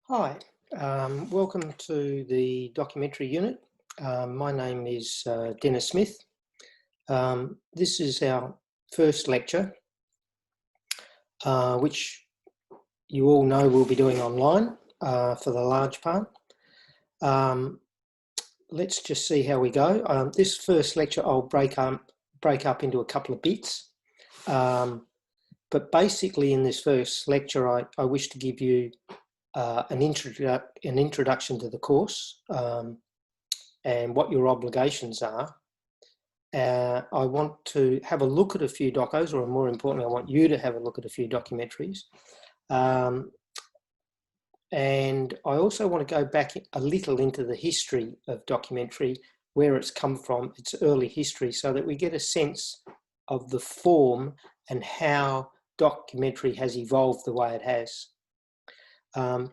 Hi, welcome to the documentary unit. My name is Dennis Smith. This is our first lecture, which you all know we'll be doing online for the large part. Let's just see how we go. This first lecture I'll break up into a couple of bits. But basically in this first lecture I wish to give you an introduction to the course and what your obligations are. I want to have a look at a few docos, or more importantly, I want you to have a look at a few documentaries. And I also want to go back a little into the history of documentary, where it's come from, its early history, so that we get a sense of the form and how documentary has evolved the way it has.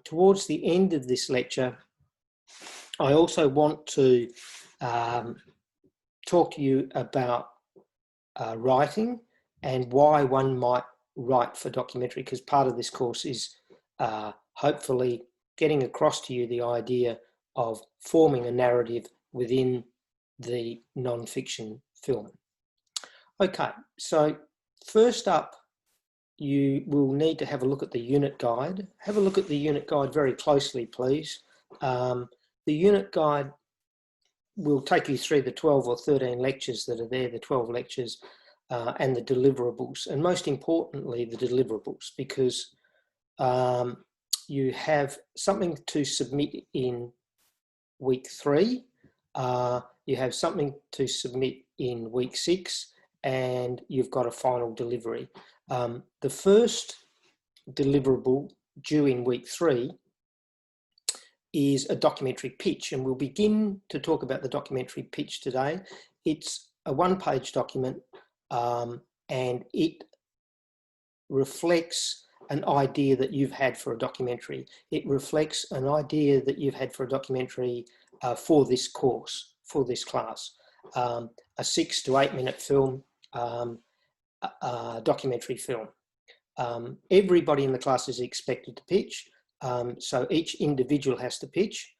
Towards the end of this lecture, I also want to talk to you about writing and why one might write for documentary, because part of this course is hopefully getting across to you the idea of forming a narrative within the non-fiction film. Okay, so first up, you will need to have a look at the unit guide. Have a look at the unit guide very closely, please. The unit guide will take you through the 12 or 13 lectures that are there, the 12 lectures and the deliverables, and most importantly, the deliverables, because you have something to submit in week 3, you have something to submit in week 6, and you've got a final delivery. The first deliverable due in week 3 is a documentary pitch, and we'll begin to talk about the documentary pitch today. It's a one-page document and it reflects an idea that you've had for a documentary. It reflects an idea that you've had for a documentary for this course, for this class. A 6 to 8 minute film, documentary film. Everybody in the class is expected to pitch, so each individual has to pitch.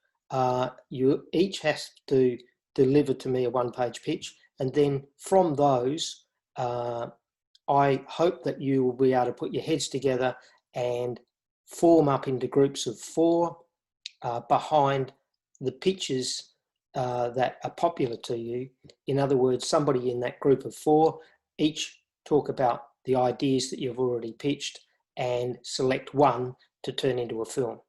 You each has to deliver to me a one-page pitch, and then from those, I hope that you will be able to put your heads together and form up into groups of 4 behind the pitches that are popular to you. In other words, somebody in that group of 4 each talk about the ideas that you've already pitched and select one to turn into a film.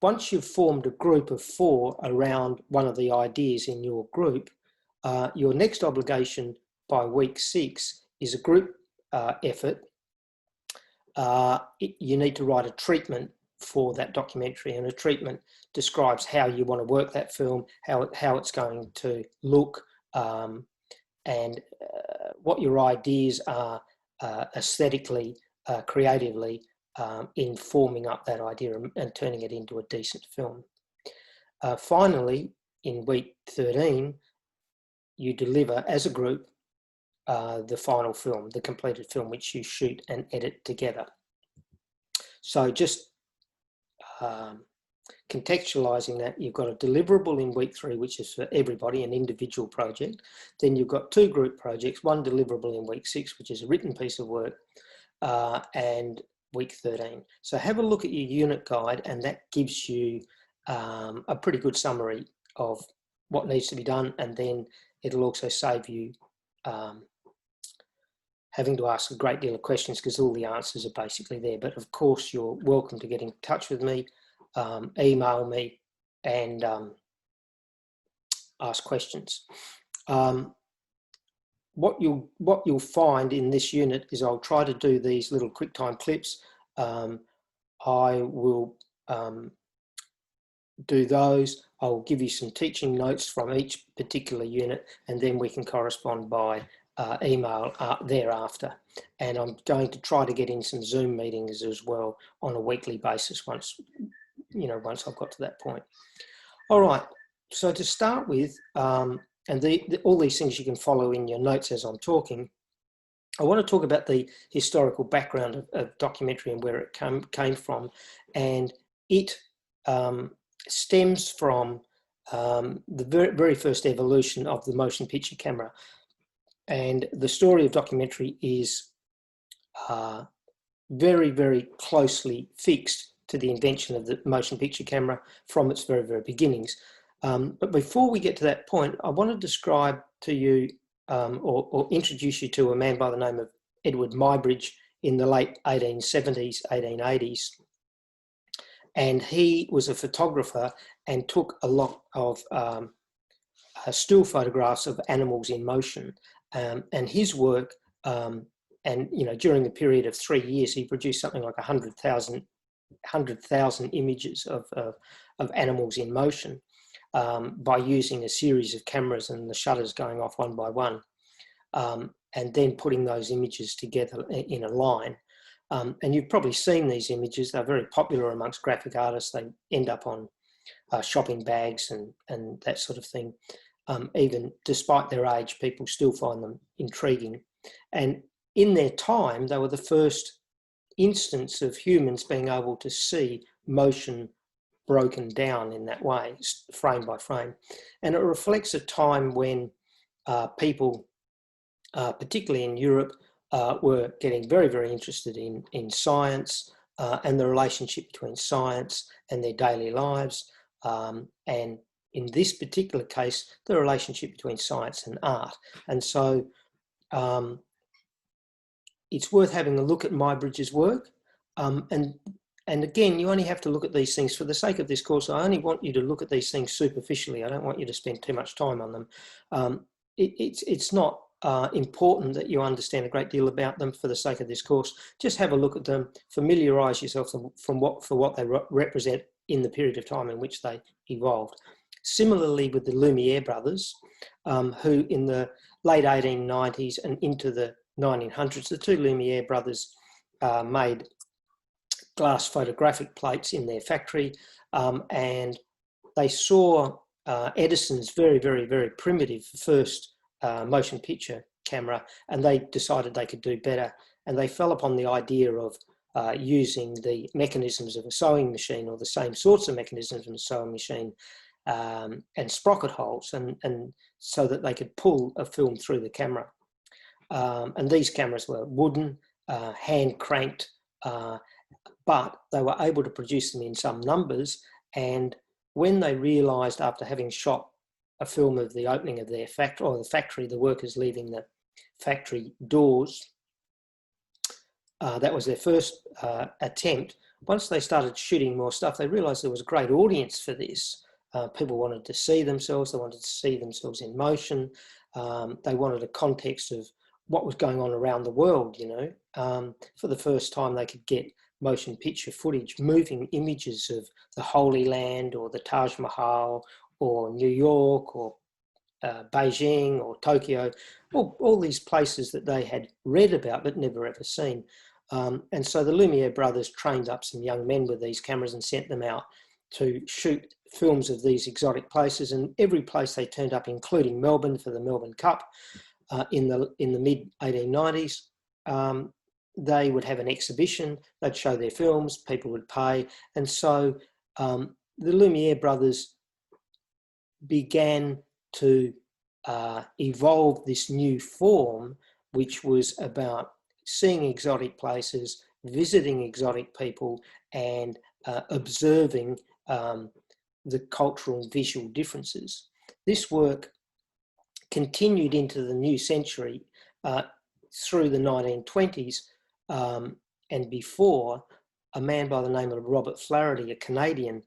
Once you've formed a group of 4 around one of the ideas in your group, your next obligation by week 6 is a group effort. You need to write a treatment for that documentary, and a treatment describes how you want to work that film, how it's going to look, and what your ideas are aesthetically, creatively, in forming up that idea and turning it into a decent film. Finally, in week 13, you deliver as a group the final film, the completed film, which you shoot and edit together. So just contextualizing that, you've got a deliverable in week 3, which is for everybody, an individual project. Then you've got 2 group projects, one deliverable in week 6, which is a written piece of work, and week 13. So have a look at your unit guide, and that gives you a pretty good summary of what needs to be done, and then it'll also save you having to ask a great deal of questions, because all the answers are basically there. But of course, you're welcome to get in touch with me, email me, and ask questions. What you'll find in this unit is I'll try to do these little QuickTime clips. I will do those. I'll give you some teaching notes from each particular unit, and then we can correspond by email thereafter. And I'm going to try to get in some Zoom meetings as well on a weekly basis once I've got to that point. All right, so to start with, and all these things you can follow in your notes as I'm talking, I want to talk about the historical background of documentary and where it came from. And it stems from the very first evolution of the motion picture camera. And the story of documentary is very, very closely fixed to the invention of the motion picture camera from its very, very beginnings. But before we get to that point, I want to describe to you or introduce you to a man by the name of Edward Muybridge in the late 1870s, 1880s. And he was a photographer and took a lot of still photographs of animals in motion. And his work, and during the period of 3 years, he produced something like 100,000 images of animals in motion by using a series of cameras and the shutters going off one by one, and then putting those images together in a line. And you've probably seen these images. They're very popular amongst graphic artists. They end up on shopping bags and that sort of thing. Even despite their age, people still find them intriguing. And in their time, they were the first instance of humans being able to see motion broken down in that way, frame by frame. And it reflects a time when people, particularly in Europe, were getting very, very interested in science and the relationship between science and their daily lives. And in this particular case, the relationship between science and art. And so it's worth having a look at Muybridge's work. And again, you only have to look at these things for the sake of this course. I only want you to look at these things superficially. I don't want you to spend too much time on them. It's not important that you understand a great deal about them for the sake of this course. Just have a look at them, familiarise yourself for what they represent in the period of time in which they evolved. Similarly with the Lumiere brothers, who in the late 1890s and into the 1900s, the two Lumiere brothers made glass photographic plates in their factory, and they saw Edison's very, very, very primitive first motion picture camera, and they decided they could do better. And they fell upon the idea of using the mechanisms of a sewing machine, or the same sorts of mechanisms in a sewing machine, and sprocket holes, and so that they could pull a film through the camera. And these cameras were wooden, hand cranked, but they were able to produce them in some numbers. And when they realised, after having shot a film of the opening of their factory, or the factory, the workers leaving the factory doors, that was their first attempt. Once they started shooting more stuff, they realised there was a great audience for this. People wanted to see themselves. They wanted to see themselves in motion. They wanted a context of what was going on around the world, For the first time, they could get motion picture footage, moving images of the Holy Land or the Taj Mahal or New York or Beijing or Tokyo, all these places that they had read about but never ever seen. And so the Lumiere brothers trained up some young men with these cameras and sent them out to shoot films of these exotic places. And every place they turned up, including Melbourne for the Melbourne Cup in the mid-1890s, they would have an exhibition. They'd show their films, people would pay. And so the Lumiere brothers began to evolve this new form, which was about seeing exotic places, visiting exotic people, and observing the cultural and visual differences. This work continued into the new century through the 1920s, and before. A man by the name of Robert Flaherty, a Canadian,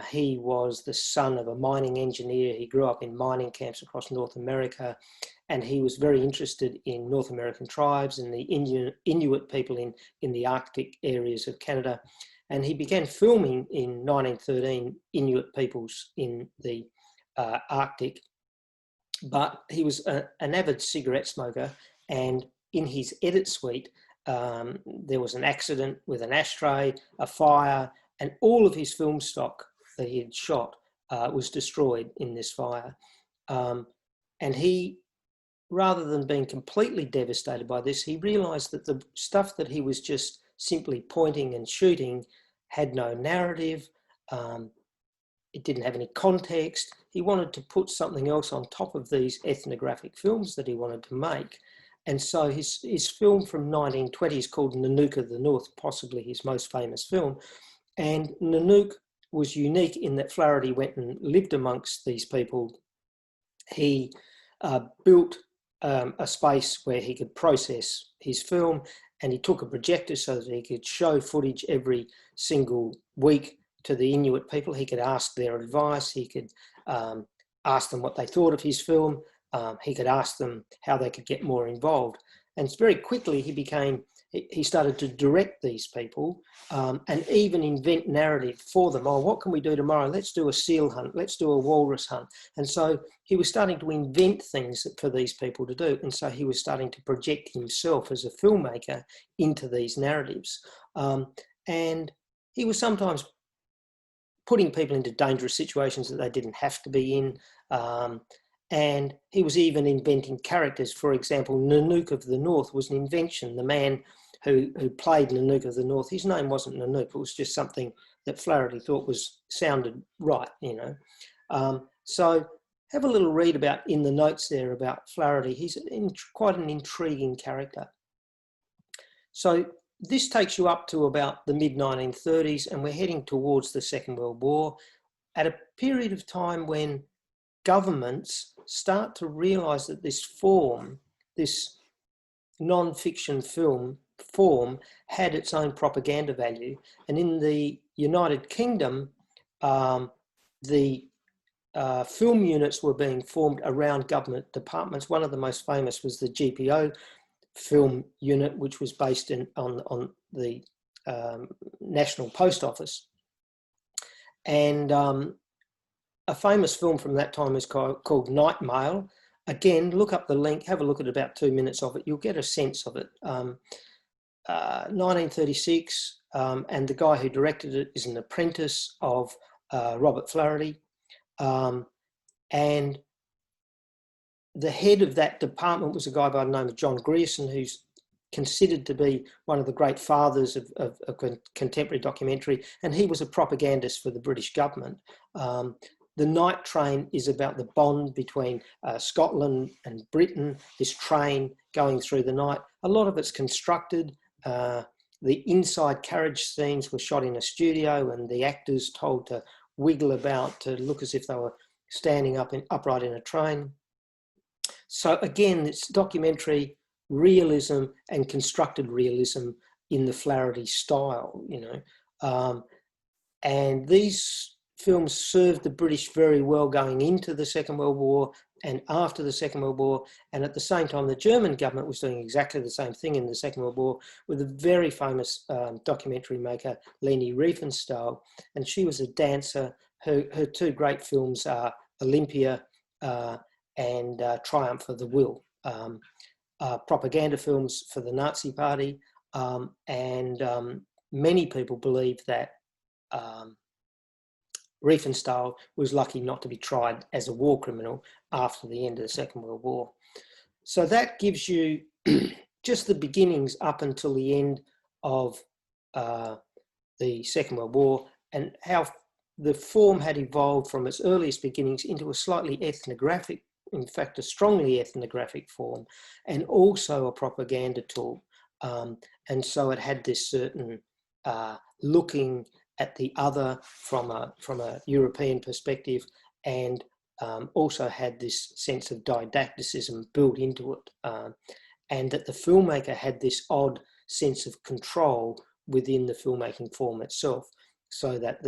he was the son of a mining engineer. He grew up in mining camps across North America, and he was very interested in North American tribes and the Inuit people in the Arctic areas of Canada. And he began filming in 1913 Inuit peoples in the Arctic. But he was an avid cigarette smoker, and in his edit suite, there was an accident with an ashtray, a fire, and all of his film stock that he had shot was destroyed in this fire. And he, rather than being completely devastated by this, he realised that the stuff that he was just simply pointing and shooting had no narrative, it didn't have any context. He wanted to put something else on top of these ethnographic films that he wanted to make. And so his film from 1920 is called Nanook of the North, possibly his most famous film. And Nanook was unique in that Flaherty went and lived amongst these people. He built a space where he could process his film, and he took a projector so that he could show footage every single week to the Inuit people. He could ask their advice. He could ask them what they thought of his film. He could ask them how they could get more involved. And very quickly he started to direct these people and even invent narrative for them. Oh, what can we do tomorrow? Let's do a seal hunt. Let's do a walrus hunt. And so he was starting to invent things for these people to do. And so he was starting to project himself as a filmmaker into these narratives. And he was sometimes putting people into dangerous situations that they didn't have to be in. And he was even inventing characters. For example, Nanook of the North was an invention. The man who played Nanook of the North, his name wasn't Nanook, it was just something that Flaherty thought sounded right, you know. So have a little read about in the notes there about Flaherty. He's quite an intriguing character. So this takes you up to about the mid-1930s, and we're heading towards the Second World War, at a period of time when governments start to realise that this form, this non-fiction film form, had its own propaganda value. And in the United Kingdom, the film units were being formed around government departments. One of the most famous was the GPO film unit, which was based on the National Post Office. And a famous film from that time is called Night Mail. Again, look up the link, have a look at about 2 minutes of it. You'll get a sense of it. 1936, and the guy who directed it is an apprentice of Robert Flaherty. And the head of that department was a guy by the name of John Grierson, who's considered to be one of the great fathers of contemporary documentary, and he was a propagandist for the British government. The Night Train is about the bond between Scotland and Britain, this train going through the night. A lot of it's constructed. The inside carriage scenes were shot in a studio, and the actors told to wiggle about to look as if they were standing upright in a train. So again, it's documentary realism and constructed realism in the Flaherty style, you know. And these films served the British very well going into the Second World War and after the Second World War. And at the same time, the German government was doing exactly the same thing in the Second World War with a very famous documentary maker, Leni Riefenstahl. And she was a dancer. Her two great films are Olympia and Triumph of the Will. Propaganda films for the Nazi Party. And many people believe that Riefenstahl was lucky not to be tried as a war criminal after the end of the Second World War. So that gives you just the beginnings up until the end of the Second World War, and how the form had evolved from its earliest beginnings into a slightly ethnographic, in fact, a strongly ethnographic form, and also a propaganda tool. And so it had this certain looking at the other from a European perspective, and also had this sense of didacticism built into it, and that the filmmaker had this odd sense of control within the filmmaking form itself, so that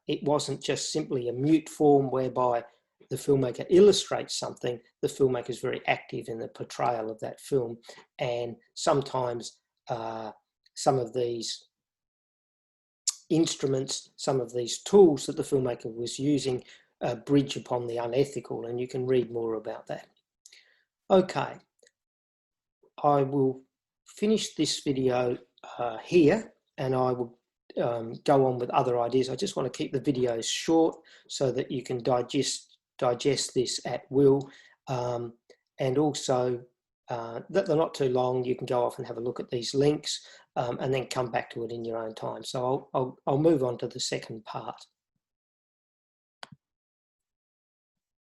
it wasn't just simply a mute form whereby the filmmaker illustrates something. The filmmaker is very active in the portrayal of that film, and sometimes some of these instruments, some of these tools that the filmmaker was using bridge upon the unethical, and you can read more about that. Okay, I will finish this video here, and I will go on with other ideas. I just want to keep the videos short so that you can digest this at will, and also that they're not too long. You can go off and have a look at these links. and then come back to it in your own time. So I'll move on to the second part.